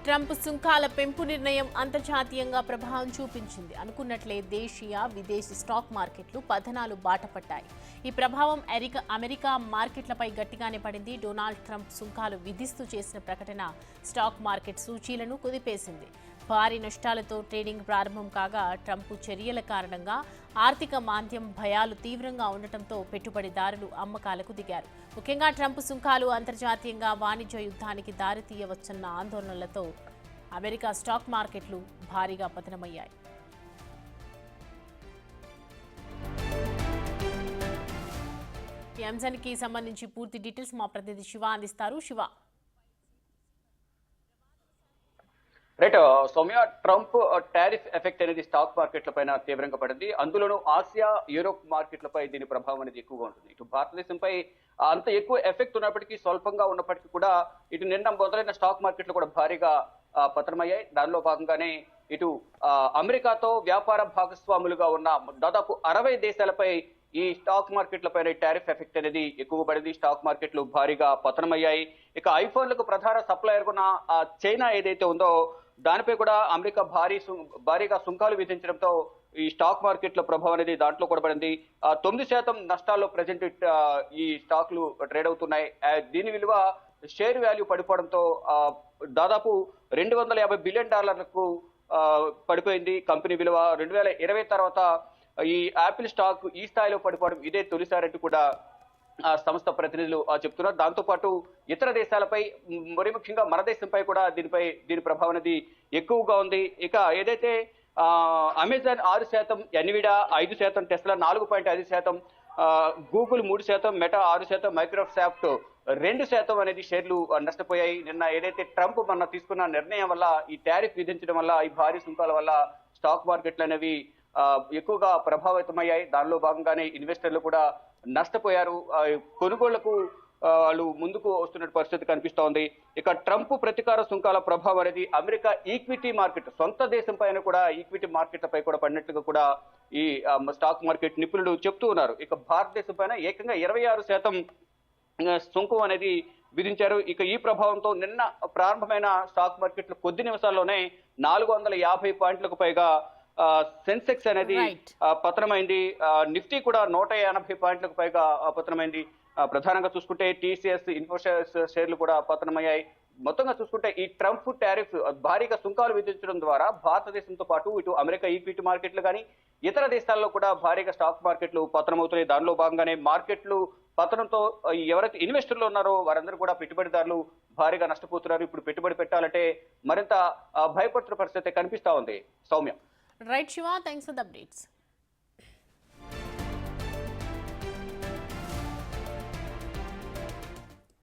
Trump సుంకాల పెంపు నిర్ణయం అంతర్జాతీయంగా ప్రభావం చూపించింది. అనుకున్నట్లే దేశీయ, విదేశీ స్టాక్ మార్కెట్లు పతనాలు బాటపట్టాయి. ఈ ప్రభావం అమెరికా మార్కెట్లపై గట్టిగానే పడింది. డొనాల్డ్ ట్రంప్ సుంకాలు విధిస్తూ చేసిన ప్రకటన స్టాక్ మార్కెట్ సూచీలను కుదిపేసింది. భారీ నష్టాలతో ట్రేడింగ్ ప్రారంభం కాగా ట్రంప్ చర్యల కారణంగా ఆర్థిక మాంద్యం భయాలు తీవ్రంగా ఉండటంతో పెట్టుబడిదారులు అమ్మకాలకు దిగారు. ముఖ్యంగా ట్రంప్ సుంకాలు అంతర్జాతీయంగా వాణిజ్య యుద్ధానికి దారితీయవచ్చన్న ఆందోళనలతో అమెరికా స్టాక్ మార్కెట్లు భారీగా పతనమయ్యాయి. ఈ అంశానికి సంబంధించి పూర్తి డీటెయిల్స్ మా ప్రతినిధి శివ అందిస్తారు. Shiva, right Soumya, Trump tariff effect అనేది స్టాక్ మార్కెట్ల పైన తీవ్రంగా పడింది. అందులోనూ ఆసియా, యూరోప్ మార్కెట్లపై దీని ప్రభావం అనేది ఎక్కువగా ఉంటుంది. ఇటు భారతదేశంపై అంత ఎక్కువ ఎఫెక్ట్ ఉన్నప్పటికీ, స్వల్పంగా ఉన్నప్పటికీ కూడా ఇటు నిన్న మొదలైన స్టాక్ మార్కెట్లు కూడా భారీగా పతనమయ్యాయి. దానిలో భాగంగానే ఇటు అమెరికాతో వ్యాపార భాగస్వాములుగా ఉన్న దాదాపు 60 దేశాలపై ఈ స్టాక్ మార్కెట్లపైన టారిఫ్ ఎఫెక్ట్ అనేది ఎక్కువ పడింది. స్టాక్ మార్కెట్లు భారీగా పతనమయ్యాయి. ఇక ఐఫోన్లకు ప్రధాన సప్లయర్ ఉన్న చైనా ఏదైతే ఉందో దానిపై కూడా అమెరికా భారీగా సుంకాలు విధించడంతో ఈ స్టాక్ మార్కెట్ల ప్రభావం అనేది దాంట్లో కూడా పడింది. 9% నష్టాల్లో ప్రజెంట్ ఈ స్టాక్లు ట్రేడ్ అవుతున్నాయి. దీని విలువ షేర్ వాల్యూ పడిపోవడంతో దాదాపు $250 బిలియన్ పడిపోయింది కంపెనీ విలువ. 2020 తర్వాత ఈ యాపిల్ స్టాక్ ఈ స్థాయిలో పడిపోవడం ఇదే తొలిసారంటూ కూడా సంస్థ ప్రతినిధులు చెప్తున్నారు. దాంతో పాటు ఇతర దేశాలపై, మరి ముఖ్యంగా మన దేశంపై కూడా దీని ప్రభావం అనేది ఎక్కువగా ఉంది. ఇక ఏదైతే Amazon 6%, ఎన్విడా 5%, Tesla 4.5%, Google 3%, meta 6%, Microsoft 2% అనేది షేర్లు నష్టపోయాయి. నిన్న ఏదైతే ట్రంప్ మొన్న తీసుకున్న నిర్ణయం వల్ల, ఈ టారిఫ్ విధించడం వల్ల, ఈ భారీ సుంకాల వల్ల స్టాక్ మార్కెట్లు అనేవి ఎక్కువగా ప్రభావితమయ్యాయి. దానిలో భాగంగానే ఇన్వెస్టర్లు కూడా నష్టపోయారు. కొనుగోళ్లకు వాళ్ళు ముందుకు వస్తున్న పరిస్థితి కనిపిస్తూ ఉంది. ఇక ట్రంప్ ప్రతీకార సుంకాల ప్రభావం అనేది అమెరికా ఈక్విటీ మార్కెట్, సొంత దేశం పైన కూడా ఈక్విటీ మార్కెట్లపై కూడా పడినట్లుగా కూడా ఈ స్టాక్ మార్కెట్ నిపుణులు చెప్తూ ఉన్నారు. ఇక భారతదేశం పైన ఏకంగా 26% సుంకం అనేది విధించారు. ఇక ఈ ప్రభావంతో నిన్న ప్రారంభమైన స్టాక్ మార్కెట్లు కొద్ది నిమిషాల్లోనే 450 పాయింట్లకు పైగా సెన్సెక్స్ అనేది పతనమైంది. నిఫ్టీ కూడా 180 పాయింట్లకు పైగా పతనమైంది. ప్రధానంగా చూసుకుంటే టీసీఎస్, ఇన్ఫోసిస్ షేర్లు కూడా పతనమయ్యాయి. మొత్తంగా చూసుకుంటే ఈ ట్రంప్ టారిఫ్ భారీగా సుంకాలు విధించడం ద్వారా భారతదేశంతో పాటు ఇటు అమెరికా ఈక్విటీ మార్కెట్లు కానీ ఇతర దేశాల్లో కూడా భారీగా స్టాక్ మార్కెట్లు పతనమవుతున్నాయి. దానిలో భాగంగానే మార్కెట్లు పతనంతో ఎవరైతే ఇన్వెస్టర్లు ఉన్నారో వారందరూ కూడా పెట్టుబడిదారులు భారీగా నష్టపోతున్నారు. ఇప్పుడు పెట్టుబడి పెట్టాలంటే మరింత భయపడుతున్న పరిస్థితి కనిపిస్తా ఉంది. Soumya. Right Shiva, thanks for the updates.